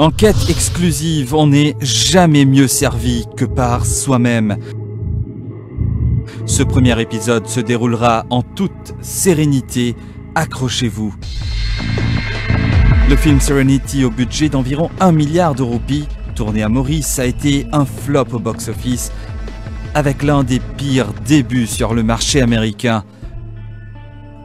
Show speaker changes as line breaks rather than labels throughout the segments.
Enquête exclusive, on n'est jamais mieux servi que par soi-même. Ce premier épisode se déroulera en toute sérénité. Accrochez-vous. Le film Serenity, au budget d'environ 1 milliard de roupies, tourné à Maurice, a été un flop au box-office, avec l'un des pires débuts sur le marché américain.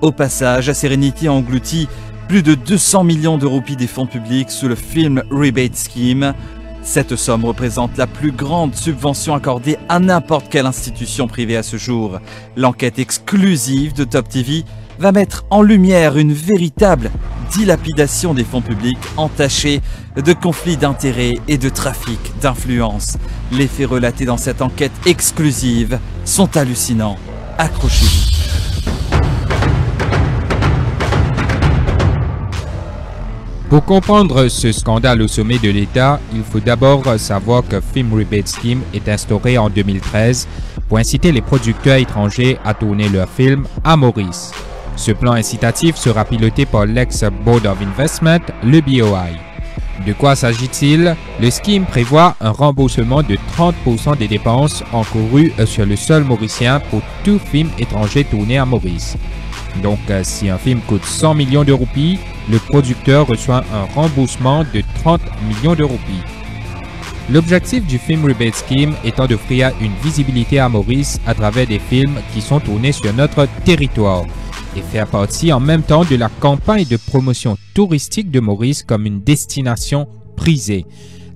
Au passage, Serenity a englouti plus de 200 millions de roupies des fonds publics sous le Film Rebate Scheme. Cette somme représente la plus grande subvention accordée à n'importe quelle institution privée à ce jour. L'enquête exclusive de Top TV va mettre en lumière une véritable dilapidation des fonds publics entachés de conflits d'intérêts et de trafic d'influence. Les faits relatés dans cette enquête exclusive sont hallucinants. Accrochez-vous.
Pour comprendre ce scandale au sommet de l'État, il faut d'abord savoir que Film Rebate Scheme est instauré en 2013 pour inciter les producteurs étrangers à tourner leurs films à Maurice. Ce plan incitatif sera piloté par l'ex-Board of Investment, le BOI. De quoi s'agit-il? Le scheme prévoit un remboursement de 30% des dépenses encourues sur le sol mauricien pour tout film étranger tourné à Maurice. Donc, si un film coûte 100 millions de roupies, le producteur reçoit un remboursement de 30 millions de roupies. L'objectif du Film Rebate Scheme étant d'offrir une visibilité à Maurice à travers des films qui sont tournés sur notre territoire et faire partie en même temps de la campagne de promotion touristique de Maurice comme une destination prisée.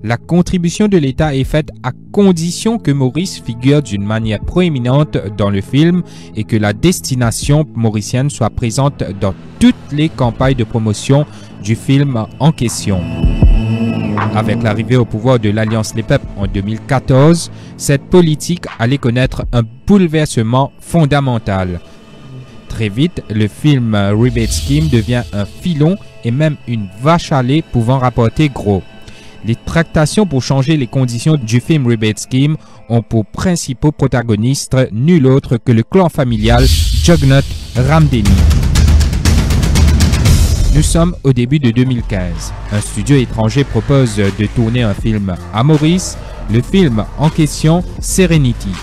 La contribution de l'État est faite à condition que Maurice figure d'une manière proéminente dans le film et que la destination mauricienne soit présente dans toutes les campagnes de promotion du film en question. Avec l'arrivée au pouvoir de l'Alliance Les Peuples en 2014, cette politique allait connaître un bouleversement fondamental. Très vite, le film Rebate Scheme devient un filon et même une vache à lait pouvant rapporter gros. Les tractations pour changer les conditions du film Rebate Scheme ont pour principaux protagonistes nul autre que le clan familial Jugnut Ramdeni. Nous sommes au début de 2015. Un studio étranger propose de tourner un film à Maurice, le film en question Serenity.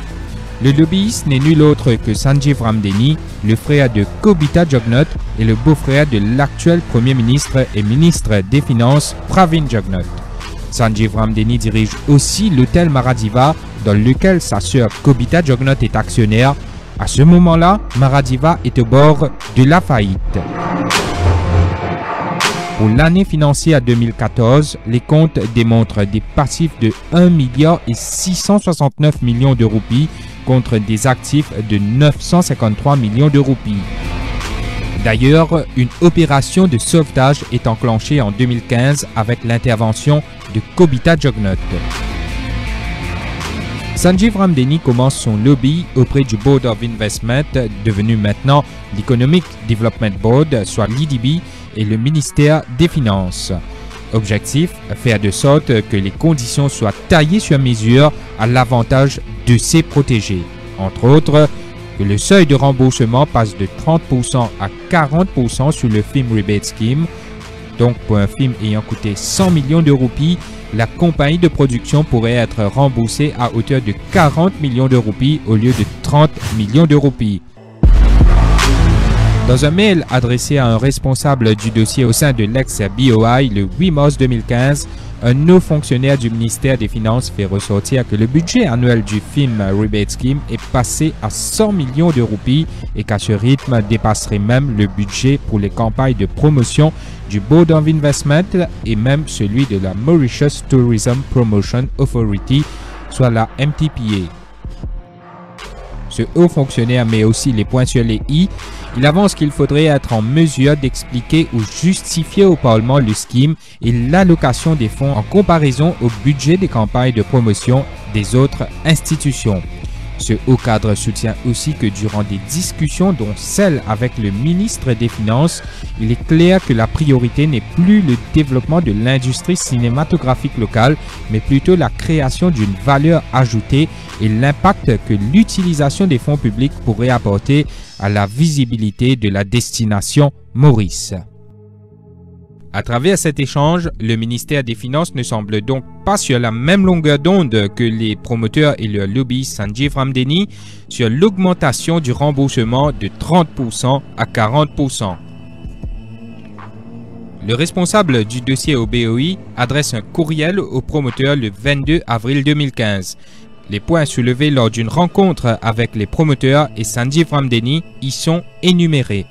Le lobbyiste n'est nul autre que Sanjeev Ramdeni, le frère de Kobita Jugnut et le beau-frère de l'actuel Premier ministre et ministre des Finances Pravin Jugnut. Sanjeev Ramdeni dirige aussi l'hôtel Maradiva dans lequel sa sœur Kobita Jugnut est actionnaire. À ce moment-là, Maradiva est au bord de la faillite. Pour l'année financière 2014, les comptes démontrent des passifs de 1 milliard et 669 millions de roupies contre des actifs de 953 millions de roupies. D'ailleurs, une opération de sauvetage est enclenchée en 2015 avec l'intervention de Kobita Jugnut. Sanjeev Ramdeni commence son lobby auprès du Board of Investment, devenu maintenant l'Economic Development Board, soit l'EDB, et le ministère des Finances. Objectif, faire de sorte que les conditions soient taillées sur mesure à l'avantage de ses protégés. Entre autres, que le seuil de remboursement passe de 30% à 40% sur le film Rebate Scheme. Donc, pour un film ayant coûté 100 millions de roupies, la compagnie de production pourrait être remboursée à hauteur de 40 millions de roupies au lieu de 30 millions de roupies. Dans un mail adressé à un responsable du dossier au sein de l'ex-BOI le 8 mars 2015, un haut fonctionnaire du ministère des Finances fait ressortir que le budget annuel du film Rebate Scheme est passé à 100 millions de roupies et qu'à ce rythme dépasserait même le budget pour les campagnes de promotion du Board of Investment et même celui de la Mauritius Tourism Promotion Authority, soit la MTPA. Ce haut fonctionnaire met aussi les points sur les i. Il avance qu'il faudrait être en mesure d'expliquer ou justifier au Parlement le scheme et l'allocation des fonds en comparaison au budget des campagnes de promotion des autres institutions. Ce haut cadre soutient aussi que durant des discussions, dont celle avec le ministre des Finances, il est clair que la priorité n'est plus le développement de l'industrie cinématographique locale, mais plutôt la création d'une valeur ajoutée et l'impact que l'utilisation des fonds publics pourrait apporter à la visibilité de la destination Maurice. À travers cet échange, le ministère des Finances ne semble donc pas sur la même longueur d'onde que les promoteurs et leur lobbyiste Sanjeev Ramdeni sur l'augmentation du remboursement de 30% à 40%. Le responsable du dossier au BOI adresse un courriel au promoteur le 22 avril 2015. Les points soulevés lors d'une rencontre avec les promoteurs et Sanjeev Ramdeni y sont énumérés.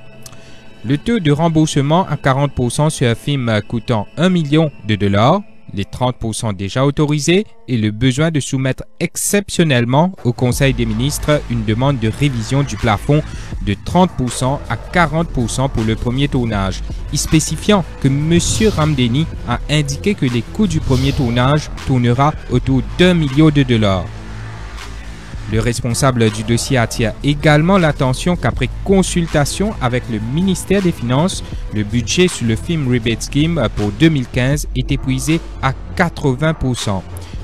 Le taux de remboursement à 40% sur un film coûtant $1 million, les 30% déjà autorisés et le besoin de soumettre exceptionnellement au Conseil des ministres une demande de révision du plafond de 30% à 40% pour le premier tournage, y spécifiant que M. Ramdeni a indiqué que les coûts du premier tournage tournera autour d'$1 million. Le responsable du dossier attire également l'attention qu'après consultation avec le ministère des Finances, le budget sur le Film Rebate Scheme pour 2015 est épuisé à 80%.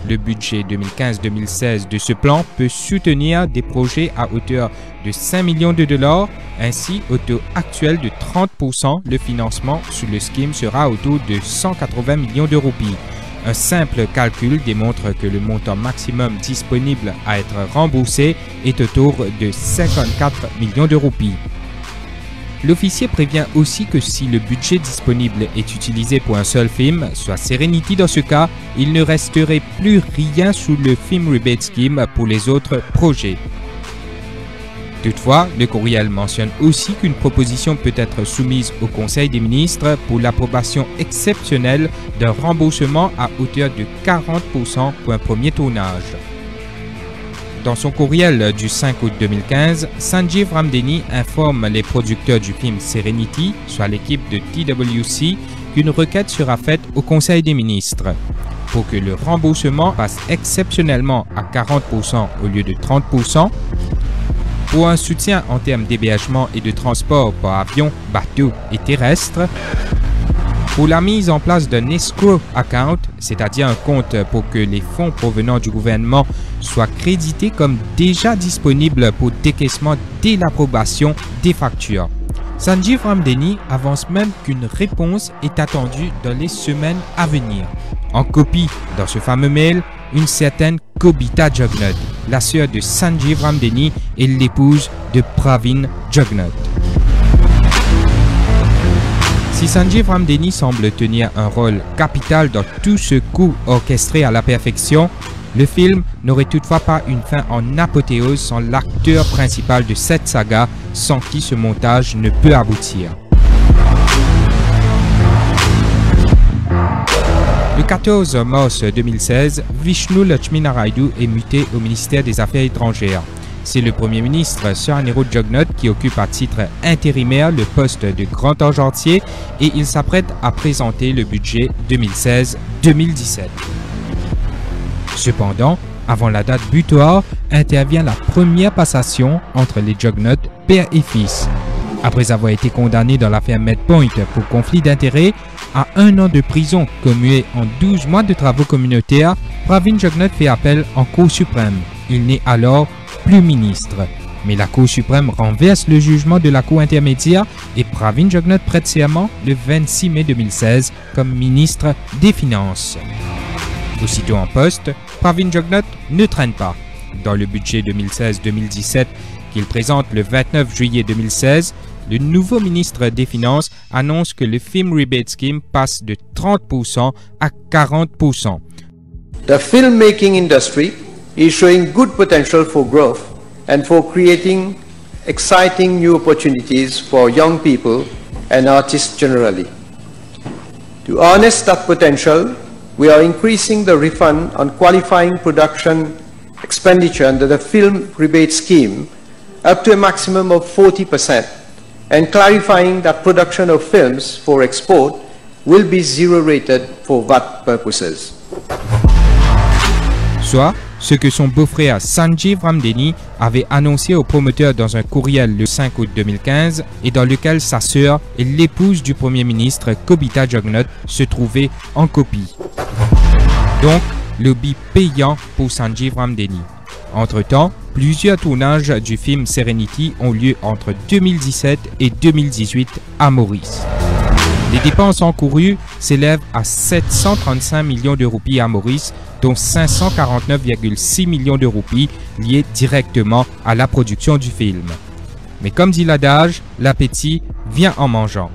Le budget 2015-2016 de ce plan peut soutenir des projets à hauteur de $5 millions. Ainsi, au taux actuel de 30%, le financement sur le scheme sera autour de 180 millions de roupies. Un simple calcul démontre que le montant maximum disponible à être remboursé est autour de 54 millions de roupies. L'officier prévient aussi que si le budget disponible est utilisé pour un seul film, soit Serenity dans ce cas, il ne resterait plus rien sous le Film Rebate Scheme pour les autres projets. Toutefois, le courriel mentionne aussi qu'une proposition peut être soumise au Conseil des ministres pour l'approbation exceptionnelle d'un remboursement à hauteur de 40% pour un premier tournage. Dans son courriel du 5 août 2015, Sanjeev Ramdeni informe les producteurs du film Serenity, soit l'équipe de TWC, qu'une requête sera faite au Conseil des ministres pour que le remboursement passe exceptionnellement à 40% au lieu de 30%, pour un soutien en termes d'hébergement et de transport par avion, bateau et terrestre, pour la mise en place d'un escrow account, c'est-à-dire un compte pour que les fonds provenant du gouvernement soient crédités comme déjà disponibles pour décaissement dès l'approbation des factures. Sanjeev Ramdeni avance même qu'une réponse est attendue dans les semaines à venir. En copie, dans ce fameux mail, une certaine Kobita Jugnut, la sœur de Sanjeev Ramdeni et l'épouse de Pravin Jugnut. Si Sanjeev Ramdeni semble tenir un rôle capital dans tout ce coup orchestré à la perfection, le film n'aurait toutefois pas une fin en apothéose sans l'acteur principal de cette saga, sans qui ce montage ne peut aboutir. Le 14 mars 2016, Vishnu Lakshminaraidu est muté au ministère des Affaires étrangères. C'est le Premier ministre Sir Anirudh Jugnut qui occupe à titre intérimaire le poste de grand argentier et il s'apprête à présenter le budget 2016-2017. Cependant, avant la date butoir, intervient la première passation entre les Jugnut, père et fils. Après avoir été condamné dans l'affaire Medpoint pour conflit d'intérêts à 1 an de prison commuée en 12 mois de travaux communautaires, Pravin Jugnut fait appel en Cour suprême. Il n'est alors plus ministre. Mais la Cour suprême renverse le jugement de la Cour intermédiaire et Pravin Jugnut prête serment le 26 mai 2016 comme ministre des Finances. Aussitôt en poste, Pravin Jugnut ne traîne pas. Dans le budget 2016-2017 qu'il présente le 29 juillet 2016, le nouveau ministre des Finances annonce que le Film Rebate Scheme passe de 30% à 40%.
The filmmaking industry is showing good potential for growth and for creating exciting new opportunities for young people and artists generally. To harness that potential, we are increasing the refund on qualifying production expenditure under the Film Rebate Scheme up to a maximum of 40% and clarifying that production of films for export will be zero rated for VAT purposes.
Soit ce que son beau-frère Sanjeev Ramdeni avait annoncé au promoteur dans un courriel le 5 août 2015 et dans lequel sa sœur et l'épouse du Premier ministre Kobita Jugnut se trouvaient en copie. Donc, lobby payant pour Sanjeev Ramdeni. Entre-temps, plusieurs tournages du film Serenity ont lieu entre 2017 et 2018 à Maurice. Les dépenses encourues s'élèvent à 735 millions de roupies à Maurice, dont 549,6 millions de roupies liées directement à la production du film. Mais comme dit l'adage, l'appétit vient en mangeant.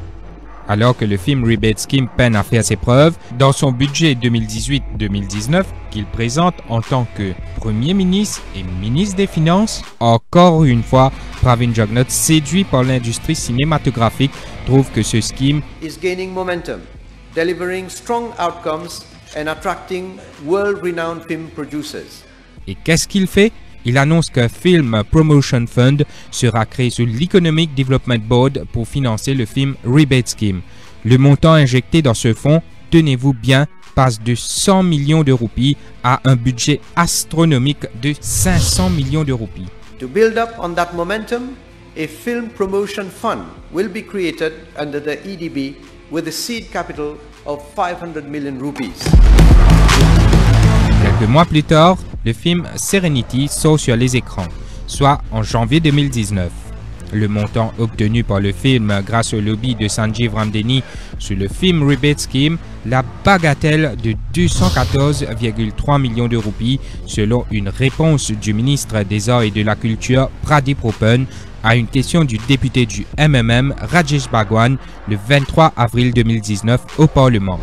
Alors que le film Rebate Scheme peine à faire ses preuves, dans son budget 2018-2019 qu'il présente en tant que Premier ministre et ministre des Finances, encore une fois, Pravin Jugnauth, séduit par l'industrie cinématographique, trouve que ce scheme
is gaining momentum, delivering strong outcomes and attracting world-renowned film producers.
Et qu'est-ce qu'il fait? Il annonce qu'un Film Promotion Fund sera créé sur l'Economic Development Board pour financer le film Rebate Scheme. Le montant injecté dans ce fonds, tenez-vous bien, passe de 100 millions de roupies à un budget astronomique de 500 millions de roupies.
To build up on that momentum, a Film Promotion Fund will be created under the EDB with a seed capital of 500 million rupees.
Quelques mois plus tard, le film Serenity sort sur les écrans, soit en janvier 2019. Le montant obtenu par le film grâce au lobby de Sanjeev Ramdhani sur le film Rebate Scheme, la bagatelle de 214,3 millions de roupies selon une réponse du ministre des Arts et de la Culture Pradeep Open à une question du député du MMM Rajesh Bhagwan le 23 avril 2019 au Parlement.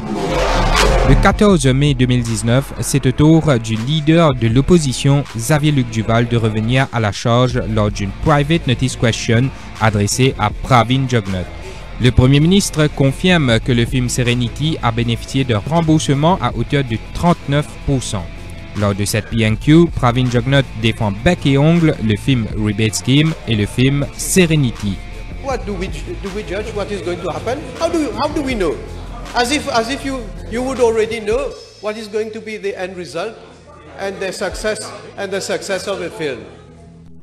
Le 14 mai 2019, c'est au tour du leader de l'opposition, Xavier Luc Duval, de revenir à la charge lors d'une private notice question adressée à Pravin Jugnauth. Le Premier ministre confirme que le film Serenity a bénéficié d'un remboursement à hauteur de 39%. Lors de cette PNQ, Pravin Jugnauth défend bec et ongle le film Rebate Scheme et le film Serenity.
What do we judge what is going to happen? How do we know? As if you would already know what is going to be the end result and the success of a film.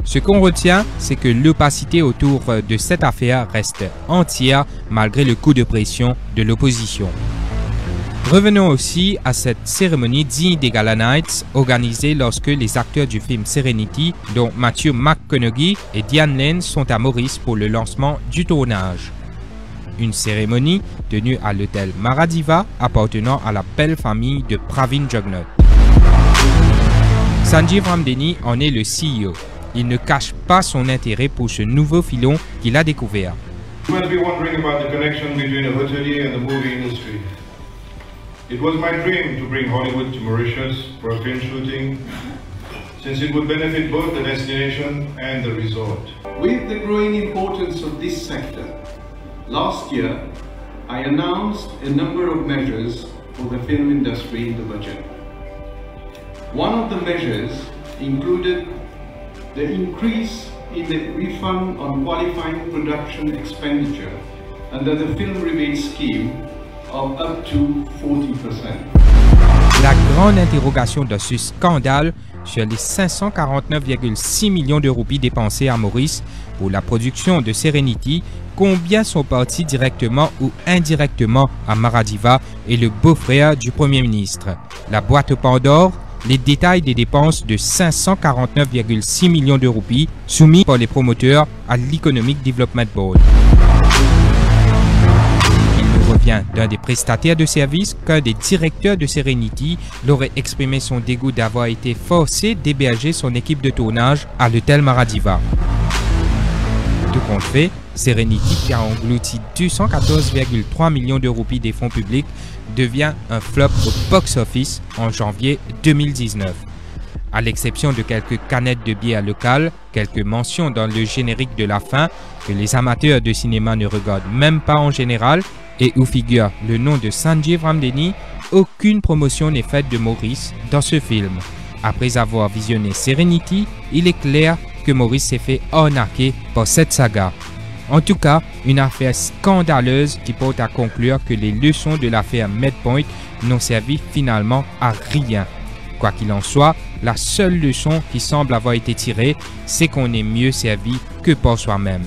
Ce qu'on retient, c'est que l'opacité autour de cette affaire reste entière malgré le coup de pression de l'opposition. Revenons aussi à cette cérémonie digne des Gala Nights organisée lorsque les acteurs du film Serenity, dont Matthew McConaughey et Diane Lane, sont à Maurice pour le lancement du tournage. Une cérémonie tenue à l'hôtel Maradiva appartenant à la belle famille de Pravin Jugnauth. Sanjeev Ramdhani en est le CEO. Il ne cache pas son intérêt pour ce nouveau filon qu'il a découvert.
You must be wondering about the connection between a hotelier and the movie industry. It was my dream to bring Hollywood to Mauritius for a film shooting, since it would benefit both the destination and the resort.
With the growing importance of this sector, last year I announced a number of measures for the film industry in the budget. One of the measures included the increase in the refund on qualifying production expenditure under the Film Rebate Scheme of up to 40%.
La grande interrogation de ce scandale sur les 549,6 millions de roupies dépensées à Maurice pour la production de Serenity, combien sont partis directement ou indirectement à Maradiva et le beau-frère du Premier ministre. La boîte Pandore, les détails des dépenses de 549,6 millions de roupies soumis par les promoteurs à l'Economic Development Board. Il revient d'un des prestataires de services qu'un des directeurs de Serenity l'aurait exprimé son dégoût d'avoir été forcé d'héberger son équipe de tournage à l'hôtel Maradiva. Tout compte fait, Serenity, qui a englouti 214,3 millions de roupies des fonds publics, devient un flop au box-office en janvier 2019. À l'exception de quelques canettes de bière locales, quelques mentions dans le générique de la fin que les amateurs de cinéma ne regardent même pas en général et où figure le nom de Sanjeev Ramdhani, aucune promotion n'est faite de Maurice dans ce film. Après avoir visionné Serenity, il est clair que Maurice s'est fait arnaquer par cette saga. En tout cas, une affaire scandaleuse qui porte à conclure que les leçons de l'affaire Medpoint n'ont servi finalement à rien. Quoi qu'il en soit, la seule leçon qui semble avoir été tirée, c'est qu'on est mieux servi que par soi-même.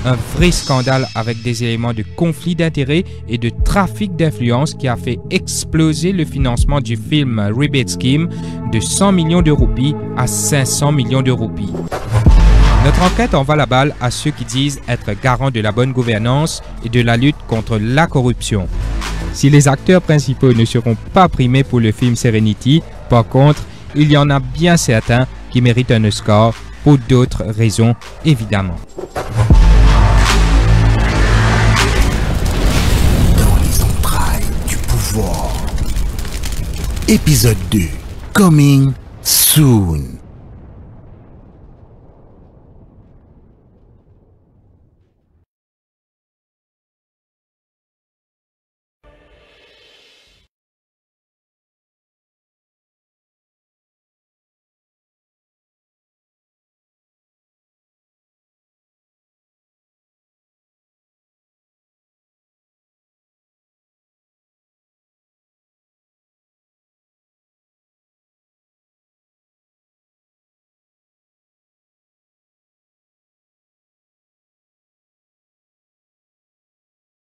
Un vrai scandale avec des éléments de conflit d'intérêts et de trafic d'influence qui a fait exploser le financement du film Rebate Scheme de 100 millions de roupies à 500 millions de roupies. Notre enquête envoie la balle à ceux qui disent être garants de la bonne gouvernance et de la lutte contre la corruption. Si les acteurs principaux ne seront pas primés pour le film Serenity, par contre, il y en a bien certains qui méritent un Oscar pour d'autres raisons, évidemment.
Dans les entrailles du pouvoir. Épisode 2. Coming soon.